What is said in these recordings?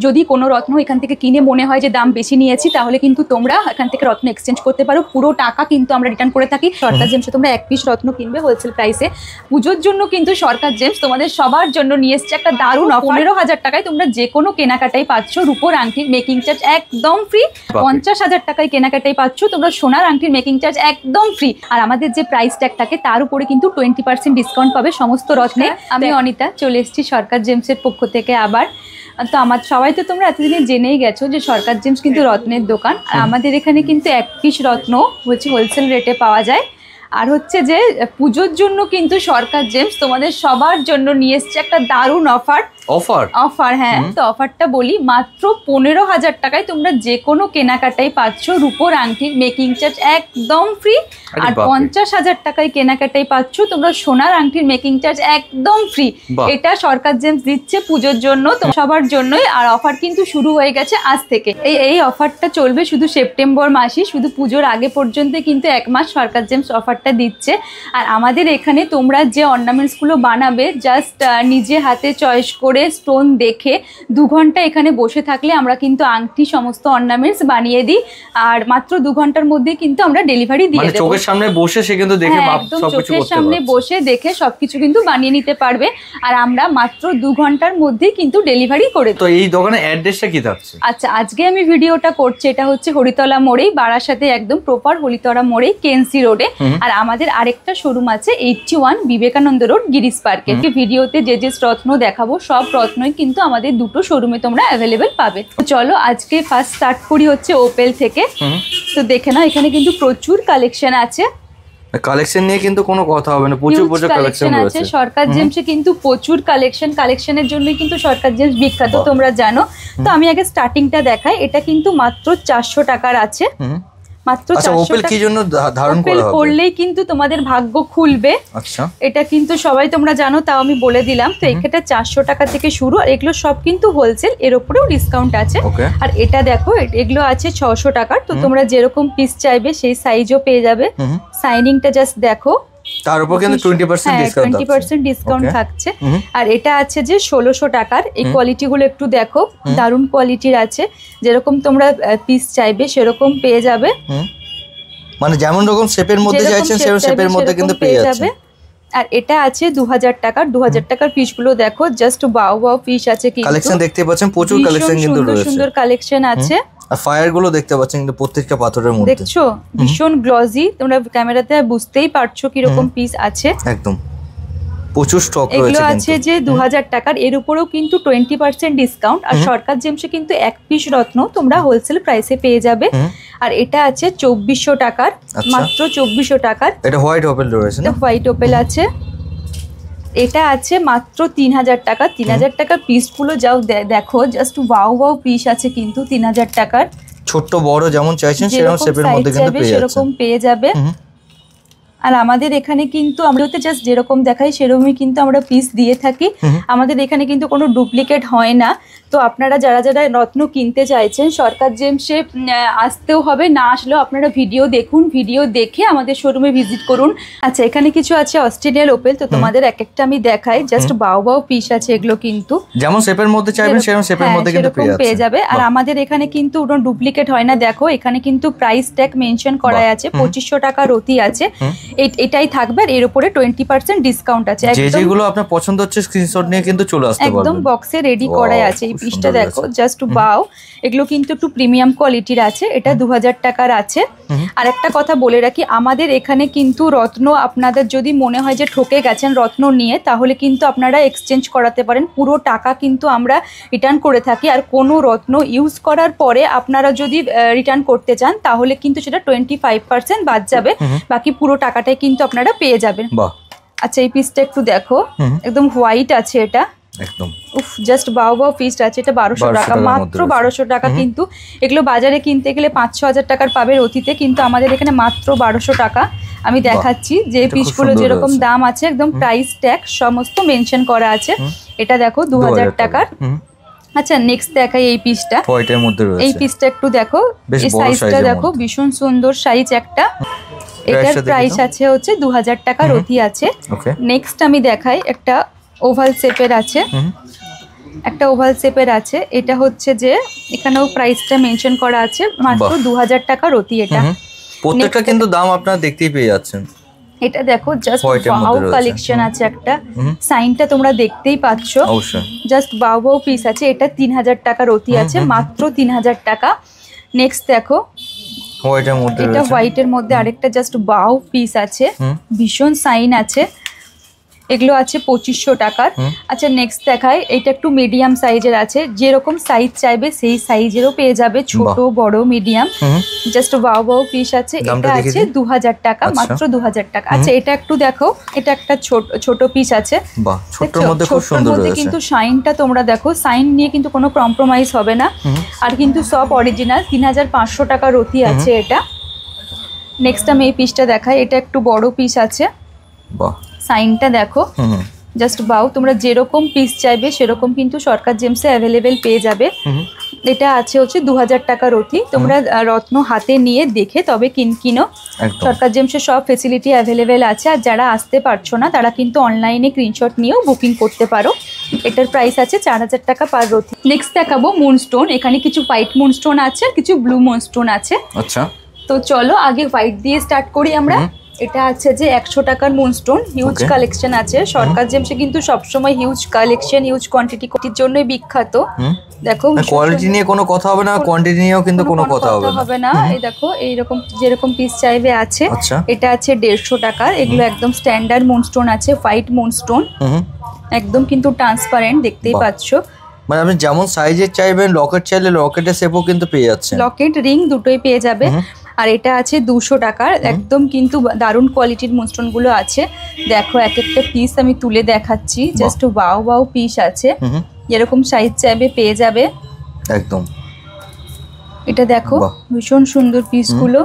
যদি কোনো রত্ন এখান থেকে কিনে মনে হয় যে দাম বেশি নিয়েছি তাহলে কিন্তু তোমরা এখান থেকে রত্ন এক্সচেঞ্জ করতে পারো, পুরো টাকা কিন্তু আমরা রিটার্ন করে থাকি। সরকার জেমসে তোমরা এক পিস রত্ন কিনবে হোলসেল প্রাইসে। পুজোর জন্য কিন্তু সরকার জেমস তোমাদের সবার জন্য নিয়ে এসছে একটা দারুণ 15,000 টাকায় তোমরা যে কোনো কেনাকাটাই পাচ্ছ। রূপোর আংটির মেকিং চার্জ একদম ফ্রি। 50,000 টাকায় কেনাকাটাই পাচ্ছ তোমরা সোনার আংটির মেকিং চার্জ একদম ফ্রি। আর আমাদের যে প্রাইস ট্যাগ থাকে তার উপরে কিন্তু 20% ডিসকাউন্ট পাবে সমস্ত রত্নে। আমি অনিতা চলে এসেছি সরকার জেমসের পক্ষ থেকে আবার। তো আমার সবাই তো তোমরা এতদিনে জেনেই গেছো যে সরকার জেমস কিন্তু রত্নের দোকান। আর আমাদের এখানে কিন্তু এক পিস রত্ন হচ্ছে হোলসেল রেটে পাওয়া যায়। আর হচ্ছে যে পুজোর জন্য কিন্তু সরকার জেমস তোমাদের সবার জন্য নিয়ে এসছে একটা দারুণ অফার। হ্যাঁ, তো অফারটা বলি, মাত্র 15,000 টাকায় তোমরা যে কোনো কেনাকাটাই পাচ্ছ। রূপোর আংটির মেকিং চার্জ একদম ফ্রি। আর 50,000 টাকায় কেনাকাটাই পাচ্ছ তোমরা সোনার আংটির মেকিং চার্জ একদম ফ্রি। এটা সরকার জেমস দিচ্ছে পুজোর জন্য তো সবার জন্যই। আর অফার কিন্তু শুরু হয়ে গেছে আজ থেকে। এই অফারটা চলবে শুধু সেপ্টেম্বর মাসই, শুধু পুজোর আগে পর্যন্ত কিন্তু 1 মাস সরকার জেমস অফারটা দিচ্ছে। আর আমাদের এখানে তোমরা যে অর্নামেন্টসগুলো বানাবে জাস্ট নিজে হাতে চয়েস করে স্টোন দেখে 2 ঘন্টা এখানে বসে থাকলে আমরা কিন্তু আংটি সমস্ত অর্নামেন্টস বানিয়ে দিই। আর মাত্র 2 ঘন্টার মধ্যে কিন্তু আমরা ডেলিভারি দিয়ে দেব। চোখের সামনে বসে সে কিন্তু দেখে চোখের সামনে বসে দেখে সবকিছু কিন্তু বানিয়ে নিতে পারবে। আর আমরা মাত্র 2 ঘন্টার মধ্যে কিন্তু ডেলিভারি করে দেব। তো এই দোকানের অ্যাড্রেসটা কি থাকছে? আচ্ছা, আজকে আমি ভিডিওটা করছি, এটা হচ্ছে হরিতলা মোড়েই, বারাসাতে একদম প্রপার হরিতলা মোড়েই কেএনসি রোডে। আর আমাদের আরেকটা শোরুম আছে 81 বিবেকানন্দ রোড গিরিশ পার্কে। ভিডিওতে যে রত্ন দেখাবো সব রত্নই কিন্তু আমাদের দুটো শোরুমে তোমরা অ্যাভেলেবেল পাবে। চলো আজকে ফার্স্ট স্টার্ট করি হচ্ছে ওপেল থেকে। তো দেখে নাও এখানে কিন্তু প্রচুর কালেকশন আছে। কালেকশন নিয়ে কিন্তু কোনো কথা হবে না, প্রচুর কালেকশন আছে সরকার জেমসে কিন্তু প্রচুর কালেকশনের জন্যই কিন্তু সরকার জেমস বিখ্যাত তোমরা জানো। তো আমি আগে স্টার্টিংটা দেখাই। এটা কিন্তু মাত্র 400 টাকার আছে। মাত্র 400 টাকা। কি জন্য ধারণ করা হবে? করলেই কিন্তু তোমাদের ভাগ্য খুলবে। আচ্ছা, এটা কিন্তু সবাই তোমরা জানো, তাও আমি বলে দিলাম। তো এখানে 400 টাকা থেকে শুরু। আর এগুলো সব কিন্তু হোলসেল, এর উপরেও ডিসকাউন্ট আছে। আর এটা দেখো এগুলো আছে 600 টাকার। তো তোমরা যেরকম পিস চাইবে সেই সাইজও পেয়ে যাবে। সাইনিংটা জাস্ট দেখো, তার উপর কিন্তু 20% ডিসকাউন্ট থাকছে। আর এটা আছে যে 1600 টাকার। এই কোয়ালিটি গুলো একটু দেখো, দারুণ কোয়ালিটির আছে। যেরকম তোমরা পিস চাইবে সেরকম পেয়ে যাবে, মানে যেমন রকম শেপের মধ্যে চাইছেন সেরকম শেপের মধ্যে কিন্তু পেয়ে যাবে। আর এটা আছে 2000 টাকার। 2000 টাকার পিস গুলো দেখো, জাস্ট ওয়াও পিস আছে। কিন্তু কালেকশন দেখতে পাচ্ছেন, প্রচুর কালেকশন কিন্তু রয়েছে, সুন্দর কালেকশন আছে। আর ফায়ার গুলো দেখতে পাচ্ছেন কিন্তু প্রত্যেকটা পাথরের মধ্যে দেখছো, ভীষণ গ্লজি। তোমরা ক্যামেরাতে বুঝতেই পারছো কি রকম পিস আছে। একদম প্রচুর স্টক রয়েছে। এগুলো আছে যে 2000 টাকার, এর উপরেও কিন্তু 20% ডিসকাউন্ট। আর সরকার জেমসে কিন্তু এক পিস রত্ন তোমরা হোলসেল প্রাইসে পেয়ে যাবে। আর এটা আছে 2400 টাকার, মাত্র 2400 টাকার। এটা হোয়াইট ওপেল রয়েছে না? হোয়াইট ওপেল আছে। এটা আছে মাত্র 3000 টাকা। 3000 টাকার পিসগুলো যাও দেখো, জাস্ট ওয়াও পিস আছে কিন্তু 3000 টাকার। ছোট বড় যেমন চাইছেন সেরকম শেপের মধ্যে কিন্তু সেরকম পেয়ে যাবে। আর আমাদের এখানে কিন্তু আমরা জাস্ট যেরকম দেখাই সেরকমই কিন্তু আমরা পিস দিয়ে থাকি। আমাদের এখানে কিন্তু কোনো ডুপ্লিকেট হয় না। তো আপনারা যারা যারা রত্ন কিনতে চাইছেন সরকার জেমসে আসতেও হবে, না আসলেও আপনারা ভিডিও দেখুন, ভিডিও দেখে আমাদের শোরুমে ভিজিট করুন। আচ্ছা, এখানে কিছু আছে অস্ট্রেলিয়ান ওপেল। তো তোমাদের এক একটা আমি দেখাই, জাস্ট বাও পিস আছে এগুলো কিন্তু। যেমন শেপের মধ্যে চাইবেন সেরকম শেপের মধ্যে কিন্তু পেয়ে যাবে। আর আমাদের এখানে কিন্তু কোনো ডুপ্লিকেট হয় না। দেখো এখানে কিন্তু প্রাইস ট্যাগ মেনশন করা আছে। 2500 টাকা রতি আছে। এটাই থাকবে। আর এর উপরে 20% ডিসকাউন্ট আছে। যেগুলো আপনার পছন্দ হচ্ছে স্ক্রিনশট নিয়ে কিন্তু চলে আসতে পারবেন। একদম বক্সে রেডি করাই আছে। এই পিসটা দেখো, জাস্ট বাও। এগুলো কিন্তু একটু প্রিমিয়াম কোয়ালিটির আছে। এটা 2000 টাকার আছে। আর একটা কথা বলে রাখি, আমাদের এখানে কিন্তু রত্ন আপনাদের যদি মনে হয় যে ঠকে গেছেন রত্ন নিয়ে, তাহলে কিন্তু আপনারা এক্সচেঞ্জ করাতে পারেন। পুরো টাকা কিন্তু আমরা রিটার্ন করে থাকি। আর কোনো রত্ন ইউজ করার পরে আপনারা যদি রিটার্ন করতে চান তাহলে কিন্তু সেটা 25% বাদ যাবে। বাকি পুরো টাকাটাই কিন্তু আপনারা পেয়ে যাবেন। আচ্ছা, এই পিসটা একটু দেখো, একদম হোয়াইট আছে এটা। একদম জাস্ট বাও পিস আছে। এটা 1200 টাকা, মাত্র 1200 টাকা। কিন্তু এগুলো বাজারে কিনতে গেলে 5-6 হাজার টাকার পাবে রতিতে, কিন্তু আমাদের এখানে মাত্র 1200 টাকা। আমি দেখাচ্ছি যে পিসগুলো যেরকম দাম আছে, একদম প্রাইস ট্যাগ সমস্ত মেনশন করা আছে। এটা দেখো 2000 টাকার। আচ্ছা, নেক্সট দেখাই এই পিসটা। হোয়াইটের মধ্যে রয়েছে। এই পিসটা একটু দেখো, এই সাইজটা দেখো, ভীষণ সুন্দর সাইজ একটা। এটার প্রাইস আছে হচ্ছে 2000 টাকা রতি আছে। নেক্সট আমি দেখাই একটা ওভাল শেপের আছে। একটা ওভাল শেপের আছে, এটা হচ্ছে যে এখানেও প্রাইসটা মেনশন করা আছে, মাত্র 2000 টাকা রতি এটা। প্রত্যেকটা কিন্তু দাম আপনারা দেখতেই পেয়ে যাচ্ছেন। এটা দেখো জাস্ট ওয়াও কালেকশন আছে একটা, সাইনটা তোমরা দেখতেই পাচ্ছ, অবশ্যই জাস্ট ওয়াও পিস আছে। এটা 3000 টাকা রতি আছে, মাত্র 3000 টাকা। নেক্সট দেখো হোয়াইটের মধ্যে, এটা হোয়াইটের মধ্যে আরেকটা জাস্ট ওয়াও পিস আছে, ভীষণ সাইন আছে, এগুলো আছে 2500 টাকার। আচ্ছা নেক্সট দেখায়, এটা একটু মিডিয়াম সাইজের আছে, যেরকম সাইজ চাইবে সেই সাইজেরও পেয়ে যাবে, ছোট বড় medium. Just wow wow piece আছে, এটা আছে 2000 টাকা, মাত্র 2000 টাকা। আচ্ছা এটা একটু দেখো, এটা একটা ছোট পিস আছে, বাহ ছোটর মধ্যে খুব সুন্দর রয়েছে। কিন্তু সাইনটা তোমরা দেখো, সাইন নিয়ে কিন্তু কোনো কম্প্রোমাইজ হবে না, আর কিন্তু সব অরিজিনাল। 3500 টাকা রতি আছে এটা। নেক্সট আমি এই পিসটা দেখাই, এটা একটু বড় পিস আছে, বাহ সাইনটা দেখো, জাস্ট বাউ। তোমরা যেরকম পিস চাইবে সেরকম কিন্তু সরকার জেমসে অ্যাভেলেবেল পেয়ে যাবে। এটা আছে হচ্ছে 2000 টাকা রতি। তোমরা রত্ন হাতে নিয়ে দেখে তবে কিনো। সরকার জেমসে সব ফেসিলিটি অ্যাভেলেবেল আছে, আর যারা আসতে পারছো না তারা কিন্তু অনলাইনে স্ক্রিনশট নিয়েও বুকিং করতে পারো। এটার প্রাইস আছে 4000 টাকা পার রতি। নেক্সট দেখাবো মুনস্টোন। এখানে কিছু হোয়াইট মুনস্টোন আছে, কিছু ব্লু মুনস্টোন আছে। আচ্ছা তো চলো আগে হোয়াইট দিয়ে স্টার্ট করি আমরা। এটা আছে যে 100 টাকার মুনস্টোন, হিউজ কালেকশন আছে। সরকার জেমসে কিন্তু সবসময় হিউজ কালেকশন, হিউজ কোয়ান্টিটির জন্যই বিখ্যাত। দেখো কোয়ালিটি নিয়ে কোনো কথা হবে না, কোয়ান্টিটি নিয়েও কিন্তু কোনো কথা হবে না। এই দেখো এইরকম যেরকম পিস চাইবে আছে। এটা আছে 150 টাকার। এগুলো একদম স্ট্যান্ডার্ড মুনস্টোন আছে, হোয়াইট মুনস্টোন, একদম কিন্তু ট্রান্সপারেন্ট, দেখতেই পাচ্ছ। মানে আপনি যেমন সাইজের চাইবেন, লকেট চাইলে লকেটের শেপও কিন্তু পেয়ে যাচ্ছেন, লকেট রিং দুটোই পেয়ে যাবে। আর এটা আছে 200 টাকার, একদম কিন্তু দারুণ কোয়ালিটির মুনস্টোন গুলো আছে। দেখো এক একটা পিস আমি তুলে দেখাচ্ছি, জাস্ট ওয়াও ওয়াও পিস আছে, এরকম সাইজ চাইবে পেয়ে যাবে একদম। এটা দেখো ভীষণ সুন্দর পিসগুলো,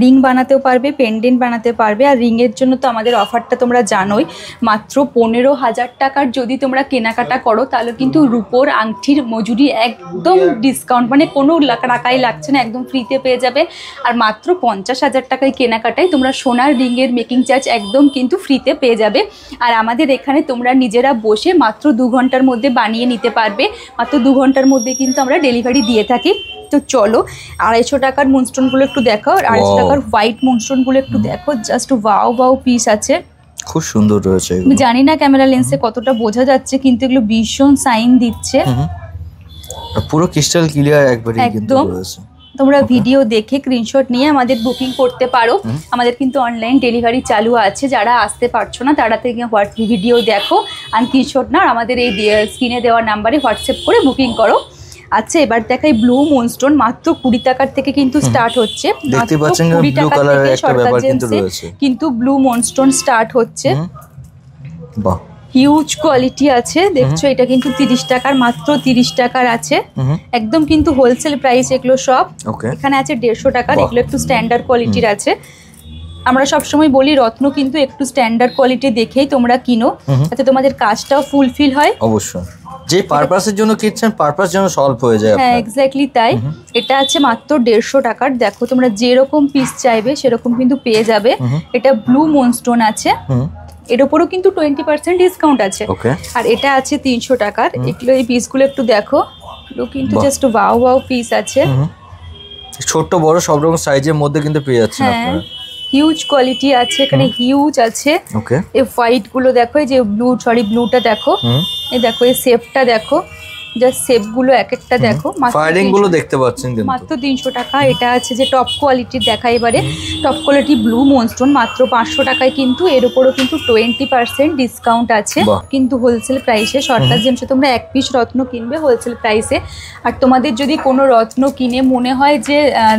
রিং বানাতেও পারবে, পেন্ডেন্ট বানাতে পারবে। আর রিং এর জন্য তো আমাদের অফারটা তোমরা জানোই, মাত্র 15,000 টাকার যদি তোমরা কেনাকাটা করো তাহলে কিন্তু রূপোর আংটির মজুরি একদম ডিসকাউন্ট, মানে কোনো টাকাই লাগছে না, একদম ফ্রিতে পেয়ে যাবে। আর মাত্র 50,000 টাকায় কেনাকাটায় তোমরা সোনার রিংয়ের মেকিং চার্জ একদম কিন্তু ফ্রিতে পেয়ে যাবে। আর আমাদের এখানে তোমরা নিজেরা বসে মাত্র 2 ঘন্টার মধ্যে বানিয়ে নিতে পারবে, মাত্র 2 ঘন্টার মধ্যে কিন্তু আমরা ডেলিভারি দিয়ে থাকি। তো চলো 250 টাকার মুনস্টোনগুলো একটু দেখো, আর 250 টাকার হোয়াইট মুনস্টোনগুলো একটু দেখো, জাস্ট ওয়াও ওয়াও পিস আছে, খুব সুন্দর রয়েছে। আমি জানি না ক্যামেরা লেন্সে কতটা বোঝা যাচ্ছে, কিন্তু এগুলো ভীষণ সাইন দিচ্ছে, পুরো ক্রিস্টাল ক্লিয়ার একবারে কিন্তু রয়েছে। তোমরা ভিডিও দেখে স্ক্রিনশট নিয়ে আমাদের বুকিং করতে পারো। আমাদের কিন্তু অনলাইন ডেলিভারি চালু আছে, যারা আসতে পারছো না তারা থেকে ভিডিও দেখো আর স্ক্রিনশট না আমাদের এই স্ক্রিনে দেওয়া নাম্বারে হোয়াটসঅ্যাপ করে বুকিং করো। আচ্ছা এবার দেখাই ব্লু মুনস্টোন, মাত্র 20 টাকার থেকে কিন্তু স্টার্ট হচ্ছে, দেখতে পাচ্ছেন ব্লু কালারের একটা ব্যাপার কিন্তু রয়েছে, কিন্তু ব্লু মুনস্টোন স্টার্ট হচ্ছে। বাহ হিউজ কোয়ালিটি আছে, দেখছো এটা কিন্তু 30 টাকার, মাত্র 30 টাকার আছে, একদম কিন্তু হোলসেল প্রাইস এগুলো সব। এখানে আছে 150 টাকার, এগুলো একটু স্ট্যান্ডার্ড কোয়ালিটির আছে। আমরা সবসময় বলি রত্ন কিন্তু একটু স্ট্যান্ডার্ড কোয়ালিটি দেখেই তোমরা কিনো, যাতে তোমাদের কাজটাও ফুলফিল হয়। অবশ্যই যে পারপাসের জন্য কিনছেন পারপাস যেন সলভ হয়ে যায়। হ্যাঁ এক্স্যাক্টলি তাই। এটা আছে মাত্র 150 টাকার। দেখো তোমরা যেরকম পিস চাইবে সেরকম কিন্তু পেয়ে যাবে। এটা ব্লু মুনস্টোন আছে, এর উপরও কিন্তু 20% ডিসকাউন্ট আছে। আর এটা আছে 300 টাকার। এগুলো এই পিসগুলো একটু দেখো, এগুলো কিন্তু জাস্ট ওয়াও ওয়াও পিস আছে, ছোট বড় সব রকম সাইজের মধ্যে কিন্তু পেয়ে যাচ্ছেন আপনারা। হিউজ কোয়ালিটি আছে এখানে, হিউজ আছে। এই হোয়াইট গুলো দেখো, এই যে ব্লুটা দেখো, এই দেখো এই শেপটা দেখো, জাস্ট শেপ গুলো এক একটা দেখো, ফায়ারিং গুলো দেখতে পাচ্ছেন কিন্তু মাত্র 300 টাকা। এটা আছে যে টপ কোয়ালিটির দেখা, এবারে টপ কোয়ালিটি ব্লু মুনস্টোন মাত্র 500 টাকায়, কিন্তু এর উপরও কিন্তু 20% ডিসকাউন্ট আছে, কিন্তু হোলসেল প্রাইসে। সরকার জেমসে তোমরা এক পিস রত্ন কিনবে হোলসেল প্রাইসে। আর তোমাদের যদি কোনো রত্ন কিনে মনে হয় যে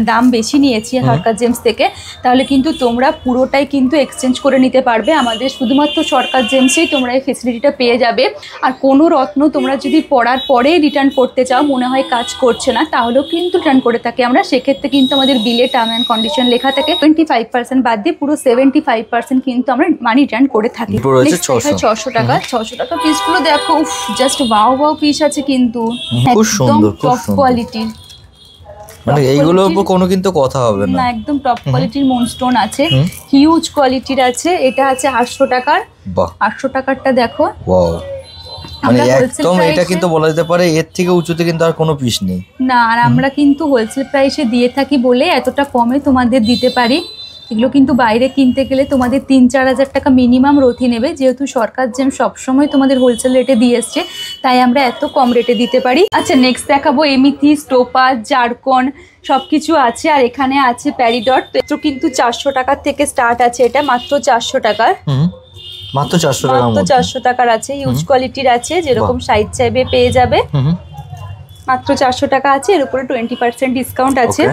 দাম বেশি নিয়েছি সরকার জেমস থেকে, তাহলে কিন্তু তোমরা পুরোটাই কিন্তু এক্সচেঞ্জ করে নিতে পারবে। আমাদের শুধুমাত্র সরকার জেমসেই তোমরা এই ফেসিলিটিটা পেয়ে যাবে। আর কোনো রত্ন তোমরা যদি পড়ার পরে রিটার্ন করতে চাও, মনে হয় কাজ করছে না, তাহলেও কিন্তু রিটার্ন করে থাকি আমরা। সেক্ষেত্রে কিন্তু আমাদের বিলে টার্ম অ্যান্ড কন্ডিশন লেখা থাকে, 25% বাদ দিয়ে পুরো 75% কিন্তু আমরা মানি রিটার্ন করে থাকি। 600 টাকা। 600 টাকা পিসগুলো দেখো, জাস্ট ওয়াও ওয়াও পিস আছে, কিন্তু একদম টপ কোয়ালিটির, মানে এইগুলোর উপর কোনো কিন্তু কথা হবে না, একদম টপ কোয়ালিটির মুনস্টোন আছে, হিউজ কোয়ালিটির আছে। এটা আছে 800 টাকার। 800 টাকারটা দেখো, মানে একদম এটা কিন্তু বলা যেতে পারে এর থেকে উঁচুতে কিন্তু আর কোনো পিস নেই না। আর আমরা কিন্তু হোলসেল প্রাইসে দিয়ে থাকি বলে এতটা কমে তোমাদের দিতে পারি। এগুলো কিন্তু বাইরে কিনতে গেলে তোমাদের 3-4 হাজার টাকা মিনিমাম রথি নেবে, যেহেতু সরকার জেম সবসময় তোমাদের হোলসেল রেটে দিয়ে এসছে, তাই আমরা এত কম রেটে দিতে পারি। আচ্ছা, নেক্সট দেখাবো এমিথিস্ট, টোপাজ, জারকন সবকিছু আছে। আর এখানে আছে প্যারিডট, তো কিন্তু 400 টাকার থেকে স্টার্ট আছে, এটা মাত্র 400 টাকার। মাত্র 400 টাকার আছে, হিউজ কোয়ালিটির আছে, যেরকম সাইজ চাইবে পেয়ে যাবে। মাত্র 400 টাকা আছে, এর উপরে 20% ডিসকাউন্ট আছে।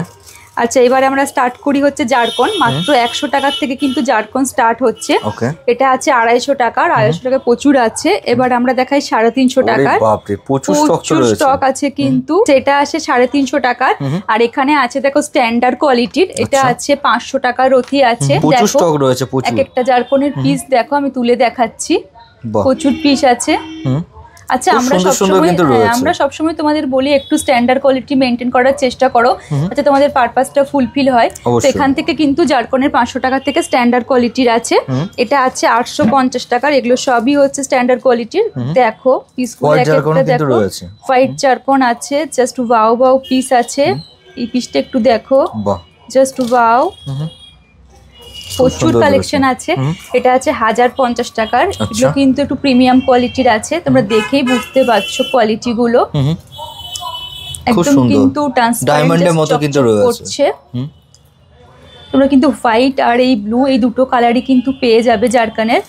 আচ্ছা, এবারে আমরা স্টার্ট করি হচ্ছে জারকন। মাত্র 100 টাকার থেকে কিন্তু জারকন স্টার্ট হচ্ছে। এটা আছে 250 টাকার, 250 টাকা প্রচুর আছে। এবার আমরা দেখাই 350 টাকার, প্রচুর স্টক আছে কিন্তু। এটা আছে 350 টাকার। আর এখানে আছে দেখো স্ট্যান্ডার্ড কোয়ালিটির, এটা আছে 500 টাকার রথি আছে। দেখো এক একটা জারকনের পিস দেখো, আমি তুলে দেখাচ্ছি, প্রচুর পিস আছে। আচ্ছা, আমরা সবসময় তোমাদের বলি একটু স্ট্যান্ডার্ড কোয়ালিটি মেনটেন করার চেষ্টা করো, যাতে তোমাদের পারপাসটা ফুলফিল হয়। তো এখান থেকে কিন্তু জারকনের 500 টাকা থেকে স্ট্যান্ডার্ড কোয়ালিটির আছে। এটা আছে 850 টাকার, এগুলো সবই হচ্ছে স্ট্যান্ডার্ড কোয়ালিটির। দেখো পিসগুলো এক একটা দেখো, হোয়াইট জারকন আছে, জাস্ট ওয়াও ওয়াও পিস আছে। এই পিসটা একটু দেখো, জাস্ট ওয়াও, প্রচুর কালেকশন আছে। এটা আছে 1050 টাকার, এগুলো কিন্তু একটু প্রিমিয়াম কোয়ালিটির আছে, তোমরা দেখেই বুঝতে পারছো কোয়ালিটি গুলো। একদম কিন্তু ডায়মন্ডের মতো কিন্তু রয়েছে। তোমরা কিন্তু হোয়াইট আর এই ব্লু, এই দুটো কালারই কিন্তু পেয়ে যাবে জারকনের।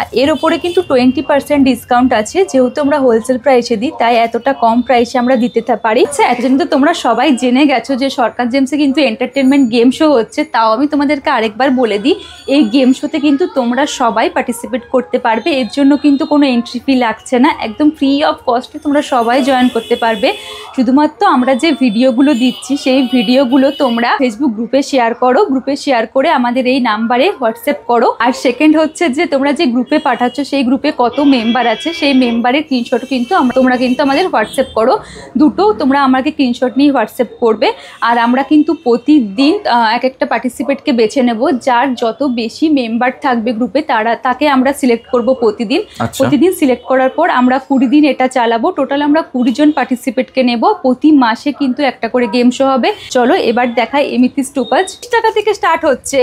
আর এর উপরে কিন্তু 20% ডিসকাউন্ট আছে, যেহেতু আমরা হোলসেল প্রাইসে দিই, তাই এতটা কম প্রাইসে আমরা দিতে পারি। এতদিন তো তোমরা সবাই জেনে গেছো যে সরকার জেমসে কিন্তু এন্টারটেনমেন্ট গেম শো হচ্ছে, তাও আমি তোমাদেরকে আরেকবার বলে দিই, এই গেম শোতে কিন্তু তোমরা সবাই পার্টিসিপেট করতে পারবে। এর জন্য কিন্তু কোনো এন্ট্রি ফি লাগছে না, একদম ফ্রি অফ কস্টে তোমরা সবাই জয়েন করতে পারবে। শুধুমাত্র আমরা যে ভিডিওগুলো দিচ্ছি, সেই ভিডিওগুলো তোমরা ফেসবুক গ্রুপে শেয়ার করো, শেয়ার করে আমাদের এই নাম্বারে হোয়াটসঅ্যাপ করো। আর সেকেন্ড হচ্ছে যে তোমরা যে গ্রুপে পাঠাচ্ছ, সেই গ্রুপে কত মেম্বার আছে, সেই মেম্বারের স্ক্রিনশট কিন্তু তোমরা কিন্তু আমাদের হোয়াটসঅ্যাপ করো। দুটো তোমরা আমাকে স্ক্রিনশট নিয়ে হোয়াটসঅ্যাপ করবে। আর আমরা কিন্তু প্রতিদিন এক একটা পার্টিসিপেটকে বেছে নেব, যার যত বেশি মেম্বার থাকবে গ্রুপে তাকে আমরা সিলেক্ট করব প্রতিদিন। প্রতিদিন সিলেক্ট করার পর আমরা 20 দিন এটা চালাবো। টোটাল আমরা 20 জন পার্টিসিপেটকে নেব। প্রতি মাসে কিন্তু একটা করে গেম শো হবে। চলো এবার দেখাই এমিথিস্ট, টোপাজ। টাকা থেকে স্টার্ট হচ্ছে,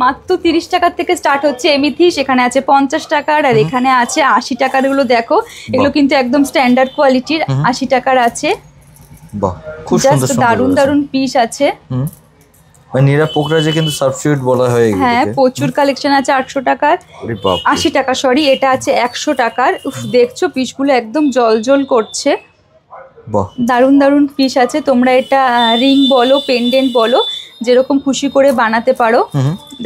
মাত্র 30 টাকা থেকে স্টার্ট হচ্ছে এমিথিস্ট। এখানে আছে 50 টাকার, আর এখানে আছে 80 টাকার। এগুলো দেখো, এগুলো কিন্তু একদম স্ট্যান্ডার্ড কোয়ালিটির। 80 টাকার আছে, খুব সুন্দর দারুন দারুন পিস আছে। নীরা পোকরাজে কিন্তু সাবস্টিটিউট বলা হয়। হ্যাঁ, প্রচুর কালেকশন আছে। 800 টাকার, 80 টাকা সরি, এটা আছে 100 টাকার। দেখছো পিসগুলো একদম জল করছে, দারুন দারুন পিস আছে। তোমরা এটা রিং বলো, পেন্ডেন্ট বলো, যেরকম খুশি করে বানাতে পারো।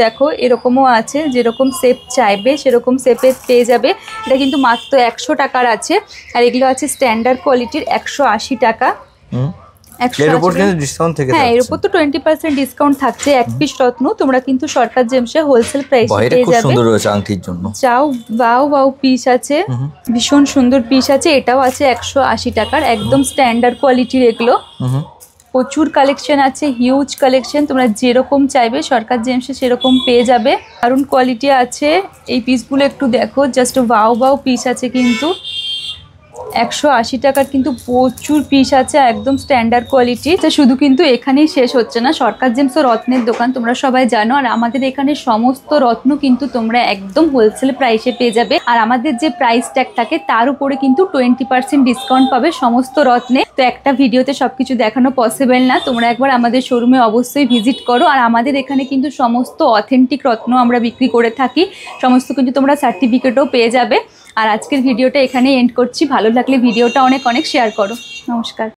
দেখো এরকমও আছে, যেরকম শেপ চাইবে সেরকম শেপে পেয়ে যাবে। এটা কিন্তু মাত্র 100 টাকার আছে। আর এগুলো আছে স্ট্যান্ডার্ড কোয়ালিটির, 180 টাকা। এর উপর 20% ডিসকাউন্ট থাকছে। এক পিস রত্ন তোমরা কিন্তু সরকার জেমসে হোলসেল প্রাইসে পেয়ে যাবে। চাও ওয়াও ওয়াও পিস আছে, ভীষণ সুন্দর পিস আছে। এটাও আছে 180 টাকার, একদম স্ট্যান্ডার্ড কোয়ালিটির। এগুলো প্রচুর কালেকশন আছে, হিউজ কালেকশন। তোমরা যেরকম চাইবে সরকার জেমসে সেরকম পেয়ে যাবে। দারুণ কোয়ালিটি আছে। এই পিসগুলো একটু দেখো, জাস্ট ওয়াও ওয়াও পিস আছে কিন্তু। 180 টাকার কিন্তু প্রচুর পিস আছে, একদম স্ট্যান্ডার্ড কোয়ালিটি। শুধু কিন্তু এখানেই শেষ হচ্ছে না, সরকার জেমস রত্নের দোকান তোমরা সবাই জানো। আর আমাদের এখানে সমস্ত রত্ন কিন্তু তোমরা একদম হোলসেল প্রাইসে পেয়ে যাবে। আর আমাদের যে প্রাইস ট্যাগ থাকে তার উপরে কিন্তু 20% ডিসকাউন্ট পাবে সমস্ত রত্নে। তো একটা ভিডিওতে সবকিছু দেখানো পসিবল না, তোমরা একবার আমাদের শোরুমে অবশ্যই ভিজিট করো। আর আমাদের এখানে কিন্তু সমস্ত অথেন্টিক রত্ন আমরা বিক্রি করে থাকি, সমস্ত কিন্তু তোমরা সার্টিফিকেটও পেয়ে যাবে। আর আজকের ভিডিওটা এখানে এন্ড করছি। ভালো লাগলে ভিডিওটা অনেক শেয়ার করো। নমস্কার।